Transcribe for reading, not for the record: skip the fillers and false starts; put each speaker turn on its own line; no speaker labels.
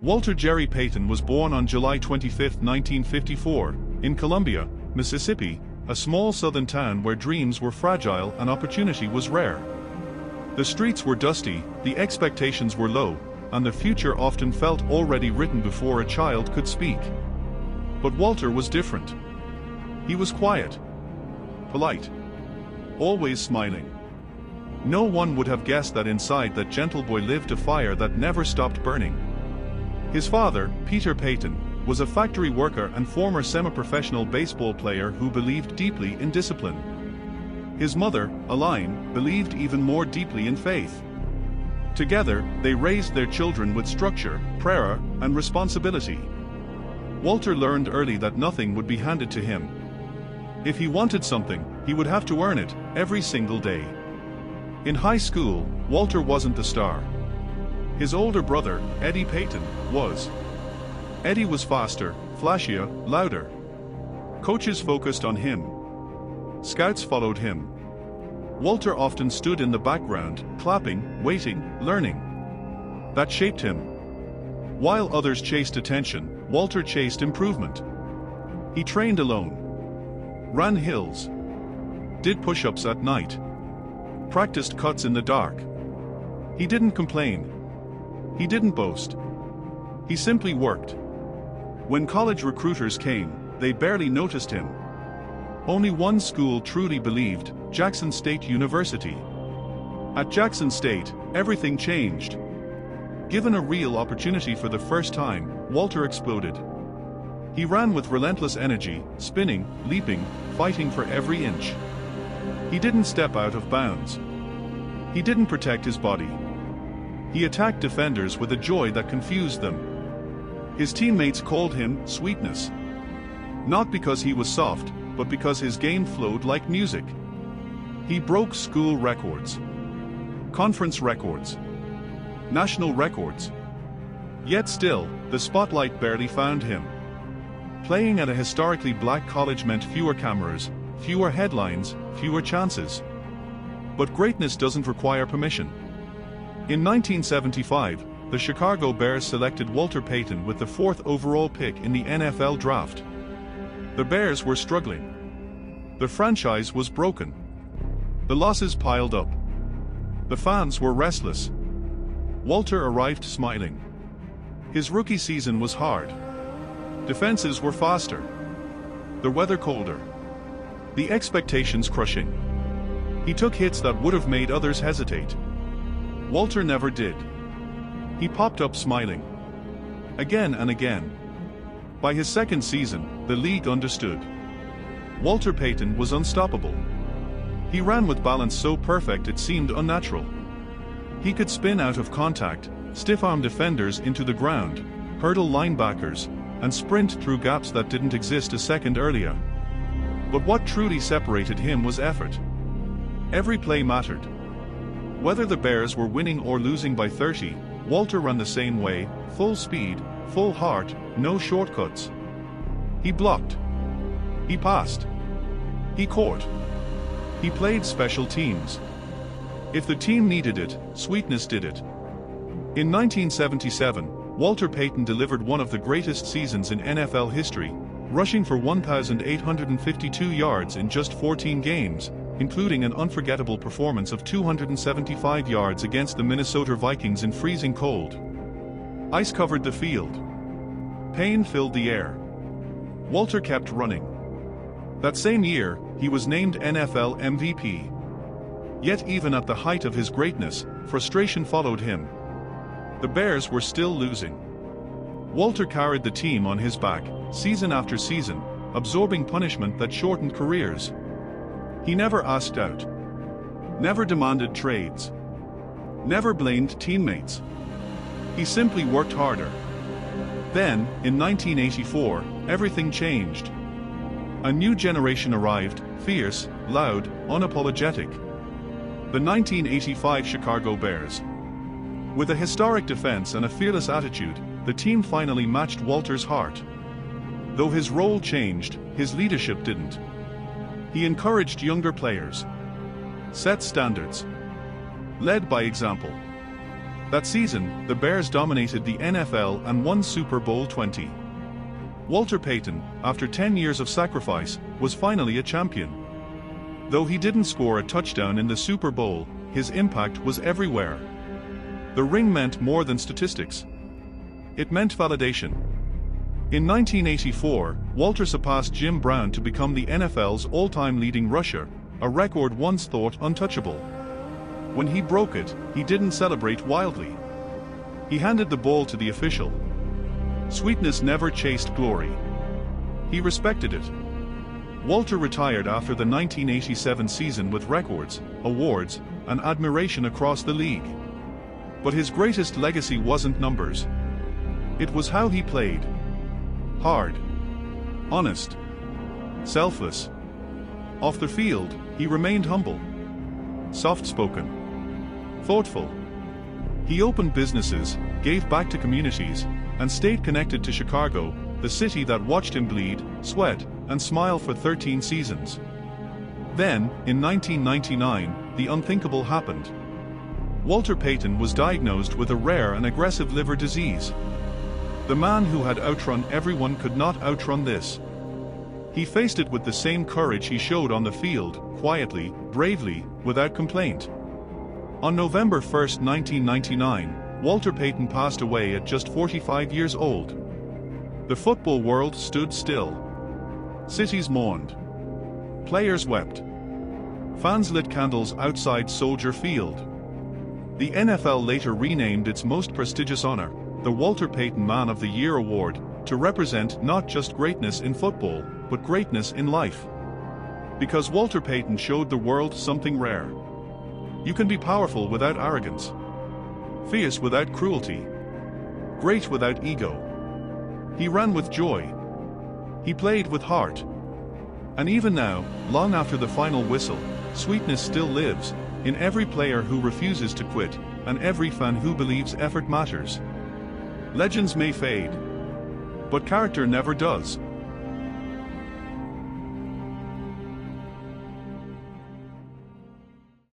Walter Jerry Payton was born on July 25, 1954, in Columbia, Mississippi, a small southern town where dreams were fragile and opportunity was rare. The streets were dusty, the expectations were low, and the future often felt already written before a child could speak. But Walter was different. He was quiet, polite, always smiling. No one would have guessed that inside that gentle boy lived a fire that never stopped burning. His father, Peter Payton, was a factory worker and former semi-professional baseball player who believed deeply in discipline. His mother, Aline, believed even more deeply in faith. Together, they raised their children with structure, prayer, and responsibility. Walter learned early that nothing would be handed to him. If he wanted something, he would have to earn it, every single day. In high school, Walter wasn't the star. His older brother, Eddie Payton, was. Eddie was faster, flashier, louder. Coaches focused on him. Scouts followed him. Walter often stood in the background, clapping, waiting, learning. That shaped him. While others chased attention, Walter chased improvement. He trained alone. Ran hills. Did push-ups at night. Practiced cuts in the dark. He didn't complain. He didn't boast. He simply worked. When college recruiters came, they barely noticed him. Only one school truly believed, Jackson State University. At Jackson State, everything changed. Given a real opportunity for the first time, Walter exploded. He ran with relentless energy, spinning, leaping, fighting for every inch. He didn't step out of bounds. He didn't protect his body. He attacked defenders with a joy that confused them. His teammates called him Sweetness. Not because he was soft, but because his game flowed like music. He broke school records, conference records, national records. Yet still, the spotlight barely found him. Playing at a historically black college meant fewer cameras, fewer headlines, fewer chances. But greatness doesn't require permission. In 1975, the Chicago Bears selected Walter Payton with the 4th overall pick in the NFL draft. The Bears were struggling. The franchise was broken. The losses piled up. The fans were restless. Walter arrived smiling. His rookie season was hard. Defenses were faster. The weather colder. The expectations crushing. He took hits that would have made others hesitate. Walter never did. He popped up smiling. Again and again. By his second season, the league understood. Walter Payton was unstoppable. He ran with balance so perfect it seemed unnatural. He could spin out of contact, stiff-arm defenders into the ground, hurdle linebackers, and sprint through gaps that didn't exist a second earlier. But what truly separated him was effort. Every play mattered. Whether the Bears were winning or losing by 30, Walter ran the same way, full speed, full heart, no shortcuts. He blocked. He passed. He caught. He played special teams. If the team needed it, Sweetness did it. In 1977, Walter Payton delivered one of the greatest seasons in NFL history, rushing for 1,852 yards in just 14 games, including an unforgettable performance of 275 yards against the Minnesota Vikings in freezing cold. Ice covered the field. Pain filled the air. Walter kept running. That same year, he was named NFL MVP. Yet even at the height of his greatness, frustration followed him. The Bears were still losing. Walter carried the team on his back, season after season, absorbing punishment that shortened careers. He never asked out. Never demanded trades. Never blamed teammates. He simply worked harder. Then, in 1984, everything changed. A new generation arrived, fierce, loud, unapologetic. The 1985 Chicago Bears. With a historic defense and a fearless attitude, the team finally matched Walter's heart. Though his role changed, his leadership didn't. He encouraged younger players, set standards, led by example. That season, the Bears dominated the NFL and won Super Bowl 20. Walter Payton, after 10 years of sacrifice, was finally a champion. Though he didn't score a touchdown in the Super Bowl, his impact was everywhere. The ring meant more than statistics. It meant validation. In 1984, Walter surpassed Jim Brown to become the NFL's all-time leading rusher, a record once thought untouchable. When he broke it, he didn't celebrate wildly. He handed the ball to the official. Sweetness never chased glory. He respected it. Walter retired after the 1987 season with records, awards, and admiration across the league. But his greatest legacy wasn't numbers. It was how he played. Hard. Honest. Selfless. Off the field, he remained humble. Soft-spoken. Thoughtful. He opened businesses, gave back to communities, and stayed connected to Chicago, the city that watched him bleed, sweat, and smile for 13 seasons. Then, in 1999, the unthinkable happened. Walter Payton was diagnosed with a rare and aggressive liver disease. The man who had outrun everyone could not outrun this. He faced it with the same courage he showed on the field, quietly, bravely, without complaint. On November 1, 1999, Walter Payton passed away at just 45 years old. The football world stood still. Cities mourned. Players wept. Fans lit candles outside Soldier Field. The NFL later renamed its most prestigious honor, the Walter Payton Man of the Year Award, to represent not just greatness in football, but greatness in life. Because Walter Payton showed the world something rare. You can be powerful without arrogance. Fierce without cruelty. Great without ego. He ran with joy. He played with heart. And even now, long after the final whistle, sweetness still lives, in every player who refuses to quit, and every fan who believes effort matters. Legends may fade, but character never does.